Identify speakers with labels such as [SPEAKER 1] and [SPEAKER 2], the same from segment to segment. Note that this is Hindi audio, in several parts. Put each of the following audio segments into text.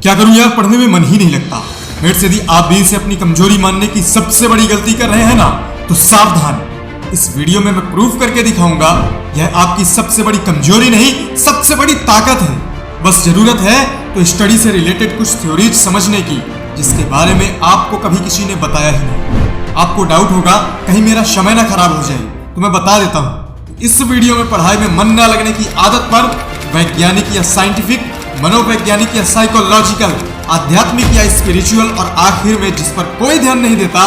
[SPEAKER 1] क्या करूं यार, पढ़ने में मन ही नहीं लगता। मेरे से यदि आप भी इसे अपनी कमजोरी मानने की सबसे बड़ी गलती कर रहे हैं ना, तो सावधान। इस वीडियो में मैं प्रूफ करके दिखाऊंगा यह आपकी सबसे बड़ी कमजोरी नहीं, सबसे बड़ी ताकत है। बस जरूरत है तो स्टडी से रिलेटेड कुछ थ्योरीज समझने की, जिसके बारे में आपको कभी किसी ने बताया ही नहीं। आपको डाउट होगा कहीं मेरा समय ना खराब हो जाए, तो मैं बता देता हूँ। इस वीडियो में पढ़ाई में मन ना लगने की आदत पर वैज्ञानिक या साइंटिफिक, मनोवैज्ञानिक या साइकोलॉजिकल, आध्यात्मिक या स्पिरिचुअल, और आखिर में जिस पर कोई ध्यान नहीं देता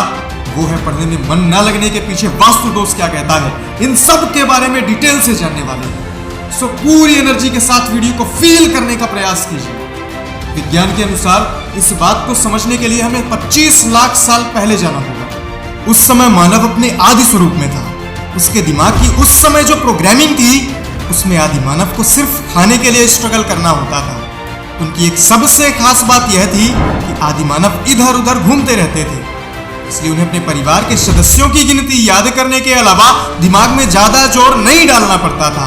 [SPEAKER 1] वो है पढ़ने में मन ना लगने के पीछे वास्तु दोष क्या कहता है। इन सब के बारे में डिटेल से जानने वाले हैं। सो पूरी एनर्जी के साथ वीडियो को फील करने का प्रयास कीजिए। विज्ञान के अनुसार इस बात को समझने के लिए हमें 25 लाख साल पहले जाना होगा। उस समय मानव अपने आदि स्वरूप में था। उसके दिमाग की उस समय जो प्रोग्रामिंग थी, उसमें आदि मानव को सिर्फ खाने के लिए स्ट्रगल करना होता था। उनकी एक सबसे खास बात यह थी कि आदि मानव इधर उधर घूमते रहते थे, इसलिए उन्हें अपने परिवार के सदस्यों की गिनती याद करने के अलावा दिमाग में ज्यादा जोर नहीं डालना पड़ता था।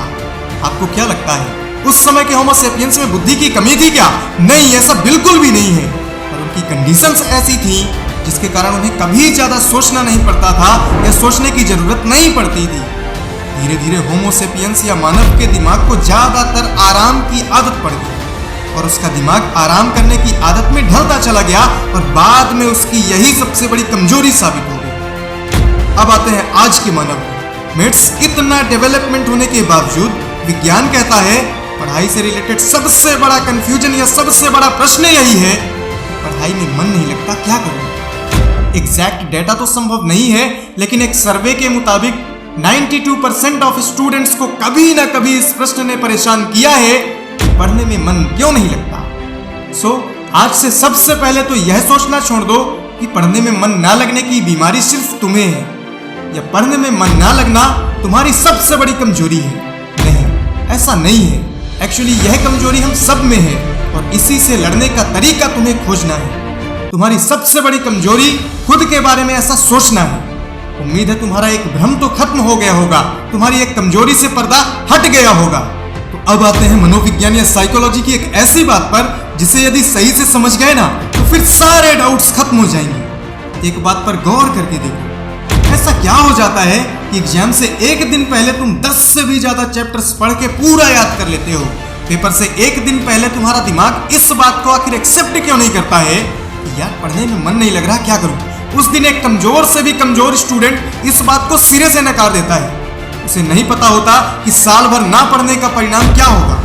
[SPEAKER 1] आपको क्या लगता है उस समय के होमो सेपियंस में बुद्धि की कमी थी क्या? नहीं, ऐसा बिल्कुल भी नहीं है। पर उनकी कंडीशंस ऐसी थी जिसके कारण उन्हें कभी ज्यादा सोचना नहीं पड़ता था या सोचने की जरूरत नहीं पड़ती थी। धीरे धीरे होमो सेपियंस या मानव के दिमाग को ज्यादातर आराम की आदत पड़ गई और उसका दिमाग आराम करने की आदत में ढलता चला गया और बाद में उसकी यही सबसे बड़ी कमजोरी साबित हो गई। अब आते हैं आज के मानव। मेट्स, इतना डेवलपमेंट होने के बावजूद विज्ञान कहता है पढ़ाई से रिलेटेड सबसे बड़ा कंफ्यूजन या सबसे बड़ा प्रश्न यही है, पढ़ाई में मन नहीं लगता, क्या करूं? एग्जैक्ट डेटा तो संभव नहीं है, लेकिन एक सर्वे के मुताबिक 92% ऑफ स्टूडेंट्स को कभी ना कभी इस प्रश्न ने परेशान किया है, पढ़ने में मन क्यों नहीं लगता। आज से सबसे पहले तो यह सोचना छोड़ दो कि पढ़ने में मन ना लगने की बीमारी सिर्फ तुम्हें है या पढ़ने में मन ना लगना तुम्हारी सबसे बड़ी कमजोरी है। नहीं, ऐसा नहीं है। एक्चुअली यह कमजोरी हम सब में है और इसी से लड़ने का तरीका तुम्हें खोजना है। तुम्हारी सबसे बड़ी कमजोरी खुद के बारे में ऐसा सोचना है। उम्मीद है तुम्हारा एक भ्रम तो खत्म हो गया होगा, तुम्हारी एक कमजोरी से पर्दा हट गया होगा। तो अब आते हैं मनोविज्ञान या साइकोलॉजी की एक ऐसी बात पर जिसे यदि सही से समझ गए ना, तो फिर सारे डाउट्स खत्म हो जाएंगे। एक बात पर गौर करके देखो, ऐसा क्या हो जाता है कि एग्जाम से एक दिन पहले तुम 10 से भी ज्यादा चैप्टर्स पढ़ के पूरा याद कर लेते हो। पेपर से एक दिन पहले तुम्हारा दिमाग इस बात को आखिर एक्सेप्ट क्यों नहीं करता है कि यार पढ़ने में मन नहीं लग रहा, क्या करूं? उस दिन एक कमजोर से भी कमजोर स्टूडेंट इस बात को सिरे से नकार देता है। उसे नहीं पता होता कि साल भर ना पढ़ने का परिणाम क्या होगा,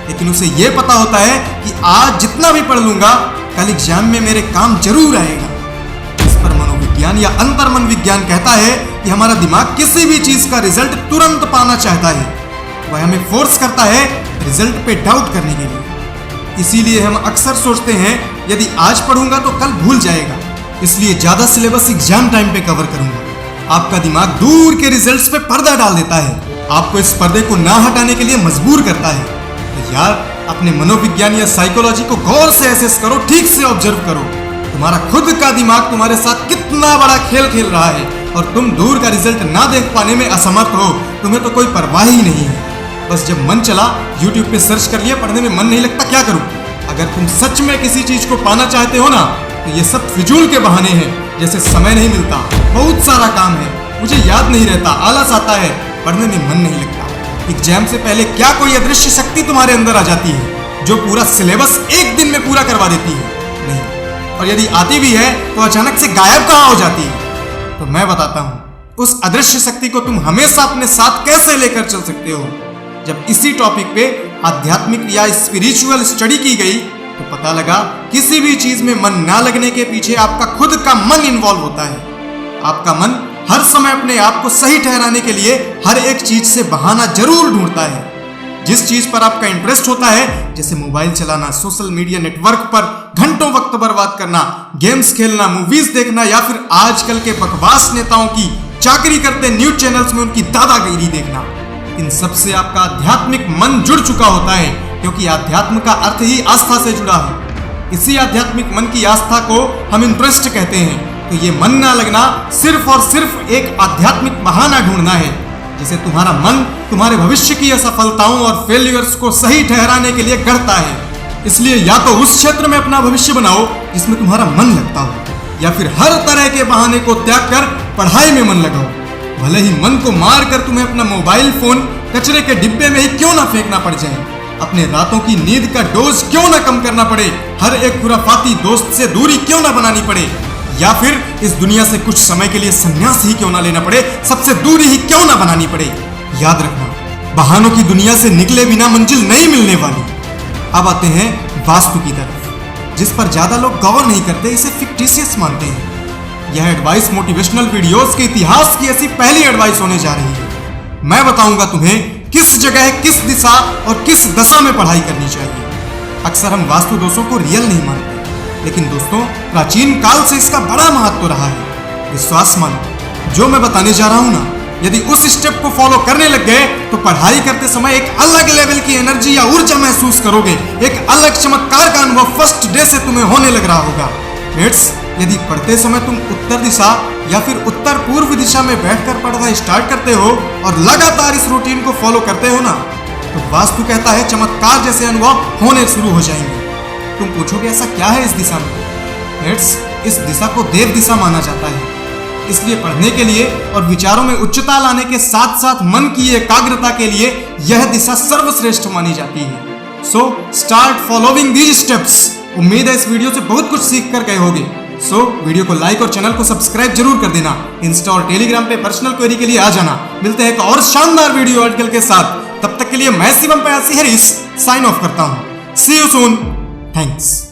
[SPEAKER 1] लेकिन उसे यह पता होता है कि आज जितना भी पढ़ लूंगा कल एग्जाम में मेरे काम जरूर आएगा। इस पर मनोविज्ञान या अंतर्मन विज्ञान कहता है कि हमारा दिमाग किसी भी चीज का रिजल्ट तुरंत पाना चाहता है। वह हमें फोर्स करता है रिजल्ट पे डाउट करने के लिए। इसीलिए हम अक्सर सोचते हैं यदि आज पढ़ूंगा तो कल भूल जाएगा, इसलिए ज्यादा सिलेबस एग्जाम टाइम पे कवर करूंगा। आपका दिमाग दूर के रिजल्ट्स पे पर्दा डाल देता है, आपको इस पर्दे को ना हटाने के लिए मजबूर करता है। तो यार अपने मनोविज्ञान या साइकोलॉजी को गौर से एसेस करो, ठीक से ऑब्जर्व करो। तुम्हारा खुद का दिमाग तुम्हारे साथ कितना बड़ा खेल खेल रहा है और तुम दूर का रिजल्ट ना देख पाने में असमर्थ हो। तुम्हें तो कोई परवाह ही नहीं है। बस जब मन चला YouTube पे सर्च कर लिया पढ़ने में मन नहीं लगता, क्या करूं? अगर तुम सच में किसी चीज को पाना चाहते हो ना, तो ये सब फिजूल के बहाने हैं, जैसे समय नहीं मिलता, बहुत सारा काम है, मुझे याद नहीं रहता, आलस आता है, पढ़ने में मन नहीं लगता। एग्जाम से पहले क्या कोई अदृश्य शक्ति तुम्हारे अंदर आ जाती है जो पूरा सिलेबस एक दिन में पूरा करवा देती है? नहीं। और यदि आती भी है तो अचानक से गायब कहाँ हो जाती है? तो मैं बताता हूँ उस अदृश्य शक्ति को तुम हमेशा अपने साथ कैसे लेकर चल सकते हो। जब इसी टॉपिक पे आध्यात्मिक या स्पिरिचुअल स्टडी की गई तो पता लगा किसी भी चीज में मन ना लगने के पीछे आपका खुद का मन इन्वॉल्व होता है। आपका मन हर समय अपने आप को सही ठहराने के लिए हर एक चीज से बहाना जरूर ढूंढता है। जिस चीज पर आपका इंटरेस्ट होता है, जैसे मोबाइल चलाना, सोशल मीडिया नेटवर्क पर घंटों वक्त बर्बाद करना, गेम्स खेलना, मूवीज देखना, या फिर आजकल के बकवास नेताओं की चाकरी करते न्यूज चैनल्स में उनकी दादागिरी देखना, इन सब से आपका आध्यात्मिक मन जुड़ चुका होता है, क्योंकि आध्यात्म का अर्थ ही आस्था से जुड़ा है। इसी आध्यात्मिक मन की आस्था को हम इंटरेस्ट कहते हैं। तो ये मन ना लगना सिर्फ और सिर्फ एक आध्यात्मिक बहाना ढूंढना है, जिसे तुम्हारा मन तुम्हारे भविष्य की असफलताओं और फेलियर्स को सही ठहराने के लिए गढ़ता है। इसलिए या तो उस क्षेत्र में अपना भविष्य बनाओ जिसमें तुम्हारा मन लगता हो, या फिर हर तरह के बहाने को त्याग कर पढ़ाई में मन लगाओ। भले ही मन को मार कर तुम्हें अपना मोबाइल फोन कचरे के डिब्बे में ही क्यों ना फेंकना पड़ जाए, अपने रातों की नींद का डोज क्यों ना कम करना पड़े, हर एक खुराफाती दोस्त से दूरी क्यों ना बनानी पड़े, या फिर इस दुनिया से कुछ समय के लिए संन्यास ही क्यों ना लेना पड़े, सबसे दूरी ही क्यों ना बनानी पड़े। याद रखना, बहानों की दुनिया से निकले बिना मंजिल नहीं मिलने वाली। अब आते हैं वास्तु की तरफ, जिस पर ज्यादा लोग गौर नहीं करते, इसे फिक्टिशियस मानते हैं। यह एडवाइस मोटिवेशनल वीडियोस के इतिहास की ऐसी पहली एडवाइस होने जा रही है। मैं बताऊंगा तुम्हें किस जगह, किस दिशा और किस दशा में पढ़ाई करनी चाहिए। अक्सर हम वास्तु दोषों को रियल नहीं मानते, लेकिन दोस्तों प्राचीन काल से इसका बड़ा महत्व रहा है। विश्वास मानो, जो मैं बताने जा रहा हूं ना, यदि उस स्टेप को फॉलो करने लग गए तो पढ़ाई करते समय एक अलग लेवल की एनर्जी या ऊर्जा महसूस करोगे। एक अलग चमत्कार का अनुभव फर्स्ट डे से तुम्हें होने लग रहा होगा। मेट्स, यदि पढ़ते समय तुम उत्तर दिशा या फिर उत्तर पूर्व दिशा में बैठकर पढ़ना स्टार्ट करते हो और लगातार इस रूटीन को फॉलो करते हो ना, तो वास्तु कहता है चमत्कार जैसे अनुभव होने शुरू हो जाएंगे। तुम पूछोगे ऐसा क्या है इस दिशा में? मेट्स, इस दिशा को देव दिशा माना जाता है, इसलिए पढ़ने के लिए और विचारों में उच्चता लाने के साथ साथ मन की एकाग्रता के लिए यह दिशा सर्वश्रेष्ठ मानी जाती है। So start following these steps. उम्मीद है इस वीडियो से बहुत कुछ सीख कर गए होगे। सो वीडियो को लाइक और चैनल को सब्सक्राइब जरूर कर देना। इंस्टा और टेलीग्राम पे पर्सनल क्वेरी के लिए आ जाना। मिलते हैं एक और शानदार वीडियो आर्टिकल के साथ। तब तक के लिए मैं शिवम प्रयासी हरीश साइन ऑफ करता हूँ। सी यू सून। थैंक्स।